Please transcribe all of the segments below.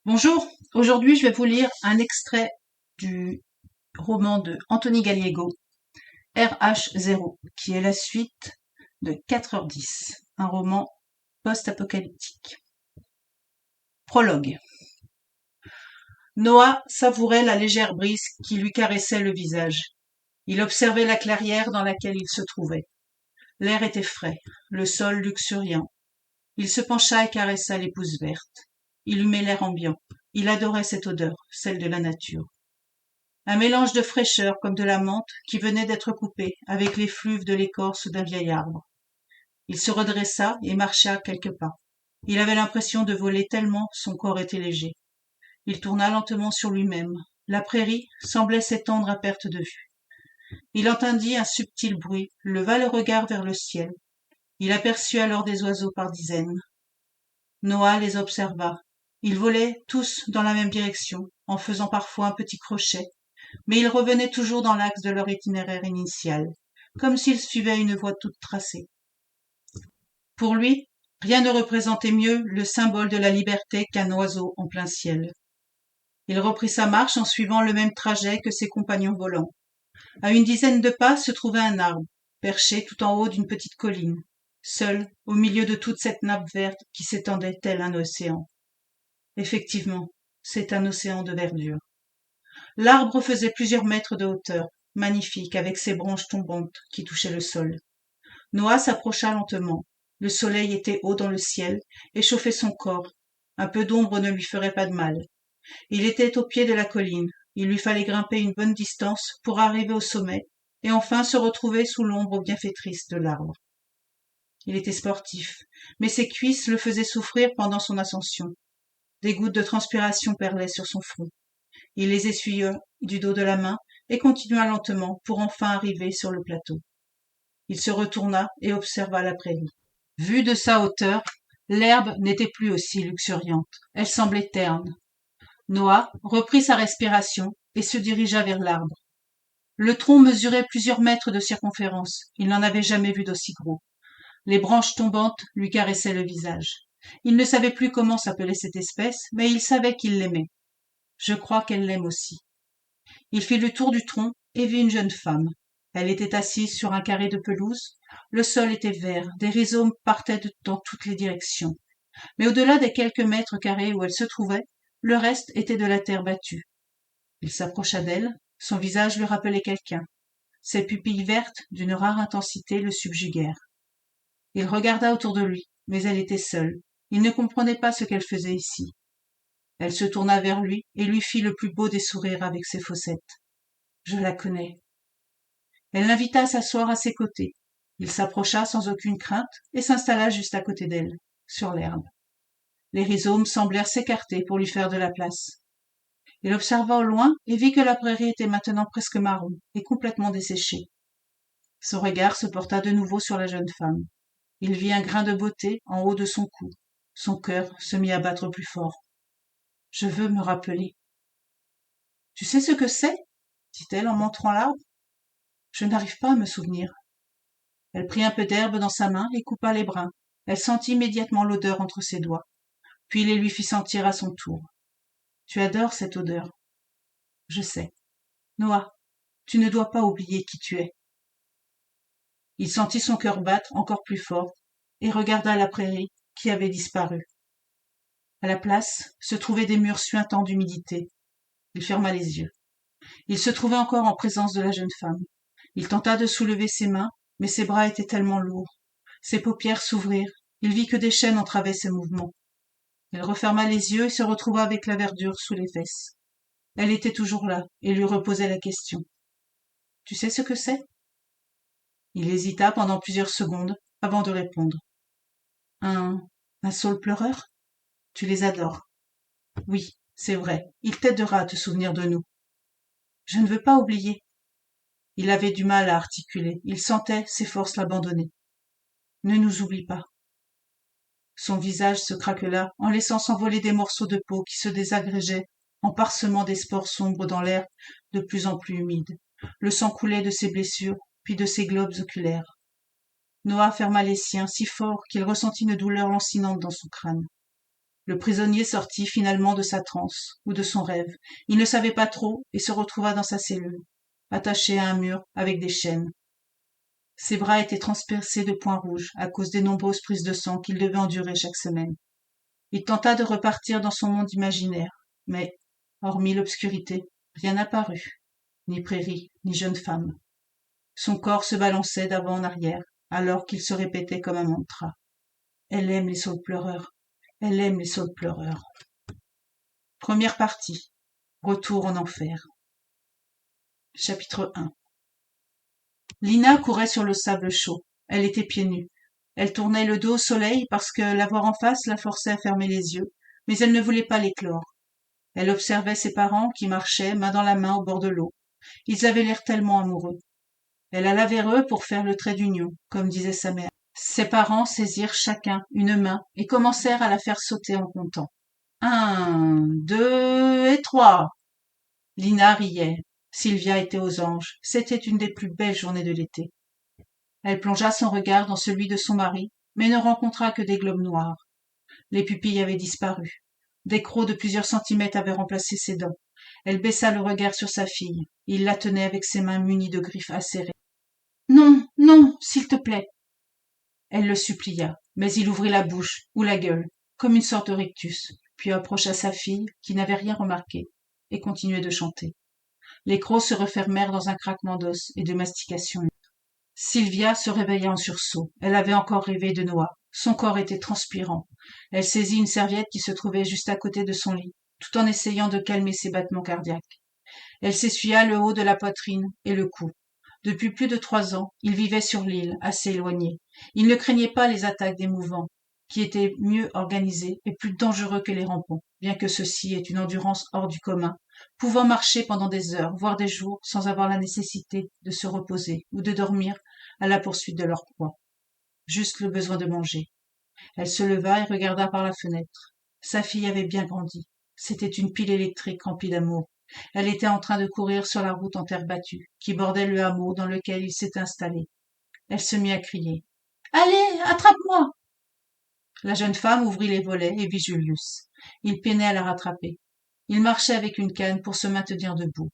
Bonjour, aujourd'hui je vais vous lire un extrait du roman de Anthony Gallego, RH0, qui est la suite de 4h10, un roman post-apocalyptique. Prologue. Noah savourait la légère brise qui lui caressait le visage. Il observait la clairière dans laquelle il se trouvait. L'air était frais, le sol luxuriant. Il se pencha et caressa les pousses vertes. Il humait l'air ambiant. Il adorait cette odeur, celle de la nature. Un mélange de fraîcheur comme de la menthe qui venait d'être coupée avec l'effluve de l'écorce d'un vieil arbre. Il se redressa et marcha quelques pas. Il avait l'impression de voler tellement son corps était léger. Il tourna lentement sur lui-même. La prairie semblait s'étendre à perte de vue. Il entendit un subtil bruit, leva le regard vers le ciel. Il aperçut alors des oiseaux par dizaines. Noah les observa. Ils volaient tous dans la même direction, en faisant parfois un petit crochet, mais ils revenaient toujours dans l'axe de leur itinéraire initial, comme s'ils suivaient une voie toute tracée. Pour lui, rien ne représentait mieux le symbole de la liberté qu'un oiseau en plein ciel. Il reprit sa marche en suivant le même trajet que ses compagnons volants. À une dizaine de pas se trouvait un arbre, perché tout en haut d'une petite colline, seul au milieu de toute cette nappe verte qui s'étendait tel un océan. Effectivement, c'est un océan de verdure. L'arbre faisait plusieurs mètres de hauteur, magnifique avec ses branches tombantes qui touchaient le sol. Noah s'approcha lentement. Le soleil était haut dans le ciel et chauffait son corps. Un peu d'ombre ne lui ferait pas de mal. Il était au pied de la colline. Il lui fallait grimper une bonne distance pour arriver au sommet et enfin se retrouver sous l'ombre bienfaitrice de l'arbre. Il était sportif, mais ses cuisses le faisaient souffrir pendant son ascension. Des gouttes de transpiration perlaient sur son front. Il les essuya du dos de la main et continua lentement pour enfin arriver sur le plateau. Il se retourna et observa la prairie. Vue de sa hauteur, l'herbe n'était plus aussi luxuriante. Elle semblait terne. Noah reprit sa respiration et se dirigea vers l'arbre. Le tronc mesurait plusieurs mètres de circonférence. Il n'en avait jamais vu d'aussi gros. Les branches tombantes lui caressaient le visage. Il ne savait plus comment s'appelait cette espèce, mais il savait qu'il l'aimait. Je crois qu'elle l'aime aussi. Il fit le tour du tronc et vit une jeune femme. Elle était assise sur un carré de pelouse. Le sol était vert, des rhizomes partaient dans toutes les directions. Mais au-delà des quelques mètres carrés où elle se trouvait, le reste était de la terre battue. Il s'approcha d'elle, son visage lui rappelait quelqu'un. Ses pupilles vertes, d'une rare intensité, le subjuguèrent. Il regarda autour de lui, mais elle était seule. Il ne comprenait pas ce qu'elle faisait ici. Elle se tourna vers lui et lui fit le plus beau des sourires avec ses fossettes. Je la connais. Elle l'invita à s'asseoir à ses côtés. Il s'approcha sans aucune crainte et s'installa juste à côté d'elle, sur l'herbe. Les rhizomes semblèrent s'écarter pour lui faire de la place. Il observa au loin et vit que la prairie était maintenant presque marron et complètement desséchée. Son regard se porta de nouveau sur la jeune femme. Il vit un grain de beauté en haut de son cou. Son cœur se mit à battre plus fort. Je veux me rappeler. Tu sais ce que c'est? Dit-elle en montrant l'arbre. Je n'arrive pas à me souvenir. Elle prit un peu d'herbe dans sa main et coupa les brins. Elle sentit immédiatement l'odeur entre ses doigts. Puis les lui fit sentir à son tour. Tu adores cette odeur. Je sais. Noah, tu ne dois pas oublier qui tu es. Il sentit son cœur battre encore plus fort et regarda la prairie qui avait disparu. À la place se trouvaient des murs suintants d'humidité. Il ferma les yeux. Il se trouvait encore en présence de la jeune femme. Il tenta de soulever ses mains, mais ses bras étaient tellement lourds. Ses paupières s'ouvrirent. Il vit que des chaînes entravaient ses mouvements. Il referma les yeux et se retrouva avec la verdure sous les fesses. Elle était toujours là et lui reposait la question. Tu sais ce que c'est? Il hésita pendant plusieurs secondes avant de répondre. Un saule pleureur? Tu les adores. Oui, c'est vrai. Il t'aidera à te souvenir de nous. Je ne veux pas oublier. Il avait du mal à articuler. Il sentait ses forces l'abandonner. Ne nous oublie pas. Son visage se craquela en laissant s'envoler des morceaux de peau qui se désagrégeaient en parsemant des spores sombres dans l'air de plus en plus humide. Le sang coulait de ses blessures, puis de ses globes oculaires. Noah ferma les siens si fort qu'il ressentit une douleur lancinante dans son crâne. Le prisonnier sortit finalement de sa transe, ou de son rêve. Il ne savait pas trop, et se retrouva dans sa cellule, attaché à un mur avec des chaînes. Ses bras étaient transpercés de points rouges, à cause des nombreuses prises de sang qu'il devait endurer chaque semaine. Il tenta de repartir dans son monde imaginaire, mais, hormis l'obscurité, rien n'apparut, ni prairie, ni jeune femme. Son corps se balançait d'avant en arrière, alors qu'il se répétait comme un mantra. Elle aime les saules pleureurs. Elle aime les saules pleureurs. Première partie. Retour en enfer. Chapitre 1. Lina courait sur le sable chaud. Elle était pieds nus. Elle tournait le dos au soleil parce que la voir en face la forçait à fermer les yeux, mais elle ne voulait pas l'éclore. Elle observait ses parents qui marchaient main dans la main au bord de l'eau. Ils avaient l'air tellement amoureux. Elle alla vers eux pour faire le trait d'union, comme disait sa mère. Ses parents saisirent chacun une main et commencèrent à la faire sauter en comptant. 1, 2 et 3. Lina riait. Sylvia était aux anges. C'était une des plus belles journées de l'été. Elle plongea son regard dans celui de son mari, mais ne rencontra que des globes noirs. Les pupilles avaient disparu. Des crocs de plusieurs centimètres avaient remplacé ses dents. Elle baissa le regard sur sa fille. Il la tenait avec ses mains munies de griffes acérées. Non, non, s'il te plaît. Elle le supplia, mais il ouvrit la bouche, ou la gueule, comme une sorte de rictus, puis approcha sa fille, qui n'avait rien remarqué, et continuait de chanter. Les crocs se refermèrent dans un craquement d'os et de mastication. Sylvia se réveilla en sursaut. Elle avait encore rêvé de noix. Son corps était transpirant. Elle saisit une serviette qui se trouvait juste à côté de son lit, tout en essayant de calmer ses battements cardiaques. Elle s'essuya le haut de la poitrine et le cou. Depuis plus de 3 ans, il vivait sur l'île, assez éloigné. Il ne craignait pas les attaques des mouvants, qui étaient mieux organisés et plus dangereux que les rampants, bien que ceux-ci aient une endurance hors du commun, pouvant marcher pendant des heures, voire des jours, sans avoir la nécessité de se reposer ou de dormir à la poursuite de leur proie. Juste le besoin de manger. Elle se leva et regarda par la fenêtre. Sa fille avait bien grandi. C'était une pile électrique remplie d'amour. Elle était en train de courir sur la route en terre battue, qui bordait le hameau dans lequel il s'était installé. Elle se mit à crier. « Allez, attrape-moi !» La jeune femme ouvrit les volets et vit Julius. Il peinait à la rattraper. Il marchait avec une canne pour se maintenir debout.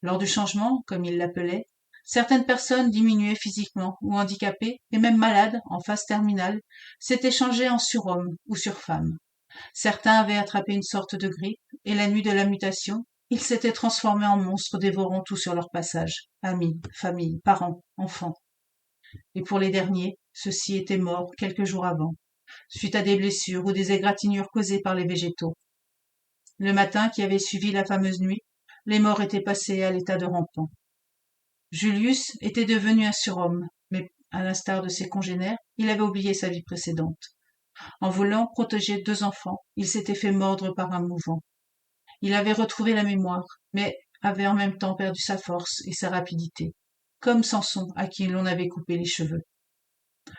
Lors du changement, comme il l'appelait, certaines personnes diminuées physiquement ou handicapées, et même malades, en phase terminale, s'étaient changées en surhommes ou surfemmes. Certains avaient attrapé une sorte de grippe, et la nuit de la mutation, ils s'étaient transformés en monstres dévorant tout sur leur passage, amis, famille, parents, enfants. Et pour les derniers, ceux-ci étaient morts quelques jours avant, suite à des blessures ou des égratignures causées par les végétaux. Le matin qui avait suivi la fameuse nuit, les morts étaient passés à l'état de rampant. Julius était devenu un surhomme, mais, à l'instar de ses congénères, il avait oublié sa vie précédente. En voulant protéger 2 enfants, il s'était fait mordre par un mouvant. Il avait retrouvé la mémoire, mais avait en même temps perdu sa force et sa rapidité, comme Samson à qui l'on avait coupé les cheveux.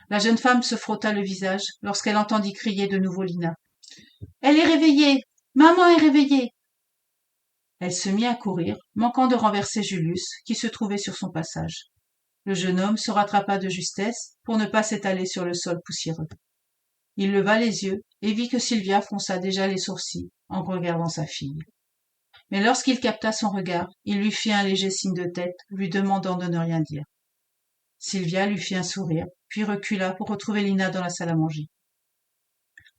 La jeune femme se frotta le visage lorsqu'elle entendit crier de nouveau Lina. « Elle est réveillée! Maman est réveillée !» Elle se mit à courir, manquant de renverser Julius, qui se trouvait sur son passage. Le jeune homme se rattrapa de justesse pour ne pas s'étaler sur le sol poussiéreux. Il leva les yeux et vit que Sylvia fronça déjà les sourcils en regardant sa fille. Mais lorsqu'il capta son regard, il lui fit un léger signe de tête, lui demandant de ne rien dire. Sylvia lui fit un sourire, puis recula pour retrouver Lina dans la salle à manger.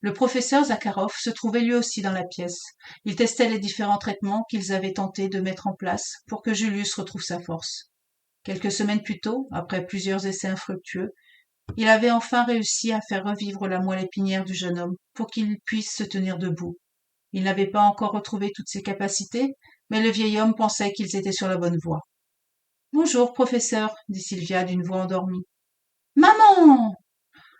Le professeur Zakharov se trouvait lui aussi dans la pièce. Il testait les différents traitements qu'ils avaient tenté de mettre en place pour que Julius retrouve sa force. Quelques semaines plus tôt, après plusieurs essais infructueux, il avait enfin réussi à faire revivre la moelle épinière du jeune homme pour qu'il puisse se tenir debout. Il n'avait pas encore retrouvé toutes ses capacités, mais le vieil homme pensait qu'ils étaient sur la bonne voie. « Bonjour, professeur, » dit Sylvia d'une voix endormie. « Maman !»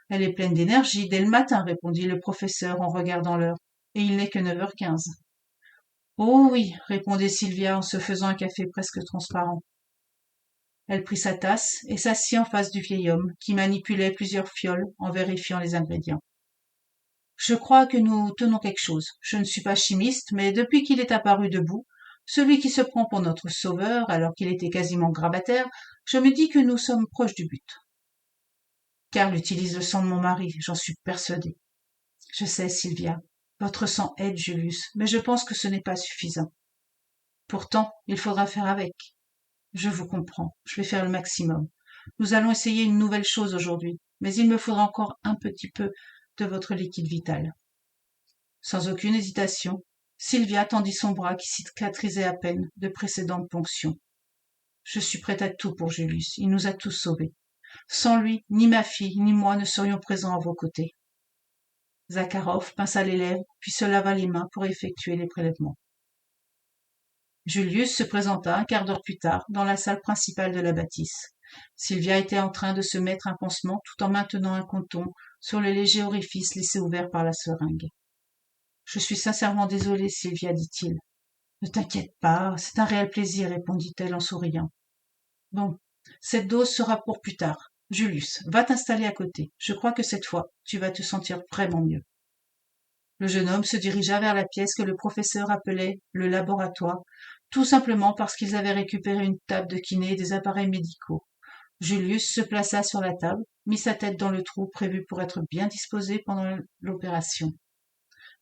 « Elle est pleine d'énergie dès le matin, » répondit le professeur en regardant l'heure, « et il n'est que 9h15. »« Oh oui, » répondait Sylvia en se faisant un café presque transparent. Elle prit sa tasse et s'assit en face du vieil homme, qui manipulait plusieurs fioles en vérifiant les ingrédients. « Je crois que nous tenons quelque chose. Je ne suis pas chimiste, mais depuis qu'il est apparu debout, celui qui se prend pour notre sauveur alors qu'il était quasiment grabataire, je me dis que nous sommes proches du but. » Karl utilise le sang de mon mari, j'en suis persuadée. Je sais, Sylvia. Votre sang aide, Julius, mais je pense que ce n'est pas suffisant. Pourtant, il faudra faire avec. Je vous comprends, je vais faire le maximum. Nous allons essayer une nouvelle chose aujourd'hui, mais il me faudra encore un petit peu de votre liquide vital. Sans aucune hésitation, Sylvia tendit son bras qui cicatrisait à peine de précédentes ponctions. Je suis prête à tout pour Julius, il nous a tous sauvés. Sans lui, ni ma fille, ni moi ne serions présents à vos côtés. Zakharov pinça les lèvres, puis se lava les mains pour effectuer les prélèvements. Julius se présenta un quart d'heure plus tard dans la salle principale de la bâtisse. Sylvia était en train de se mettre un pansement tout en maintenant un coton sur le léger orifice laissé ouvert par la seringue. « Je suis sincèrement désolée, Sylvia, dit-il. « Ne t'inquiète pas, c'est un réel plaisir, répondit-elle en souriant. « Bon, cette dose sera pour plus tard. Julius, va t'installer à côté. Je crois que cette fois, tu vas te sentir vraiment mieux. » Le jeune homme se dirigea vers la pièce que le professeur appelait le laboratoire, tout simplement parce qu'ils avaient récupéré une table de kiné et des appareils médicaux. Julius se plaça sur la table, mit sa tête dans le trou prévu pour être bien disposé pendant l'opération.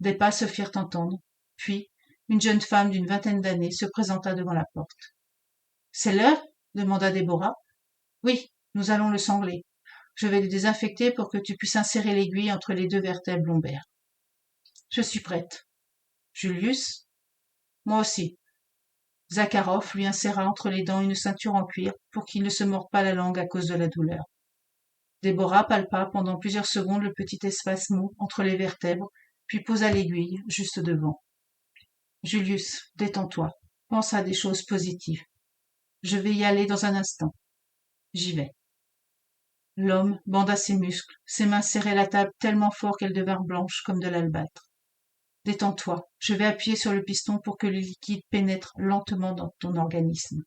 Des pas se firent entendre, puis une jeune femme d'une vingtaine d'années se présenta devant la porte. « C'est l'heure » demanda Déborah. « Oui, nous allons le sangler. Je vais le désinfecter pour que tu puisses insérer l'aiguille entre les deux vertèbres lombaires. » « Je suis prête. »« Julius ?»« Moi aussi. » Zakharov lui inséra entre les dents une ceinture en cuir pour qu'il ne se morde pas la langue à cause de la douleur. Déborah palpa pendant plusieurs secondes le petit espace mou entre les vertèbres, puis posa l'aiguille juste devant. « Julius, détends-toi. Pense à des choses positives. Je vais y aller dans un instant. J'y vais. » L'homme banda ses muscles, ses mains serraient la table tellement fort qu'elles devinrent blanches comme de l'albâtre. « Détends-toi, je vais appuyer sur le piston pour que le liquide pénètre lentement dans ton organisme. »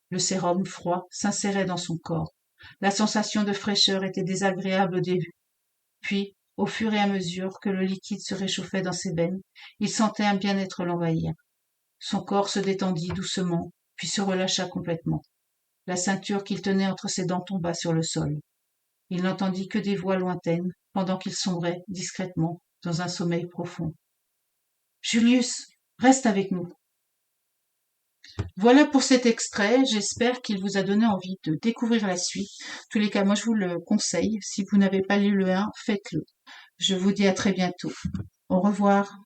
Le sérum froid s'insérait dans son corps. La sensation de fraîcheur était désagréable au début. Puis, au fur et à mesure que le liquide se réchauffait dans ses veines, il sentait un bien-être l'envahir. Son corps se détendit doucement, puis se relâcha complètement. La ceinture qu'il tenait entre ses dents tomba sur le sol. Il n'entendit que des voix lointaines pendant qu'il sombrait discrètement dans un sommeil profond. « Julius, reste avec nous. » Voilà pour cet extrait. J'espère qu'il vous a donné envie de découvrir la suite. En tous les cas, moi, je vous le conseille. Si vous n'avez pas lu le 1, faites-le. Je vous dis à très bientôt. Au revoir.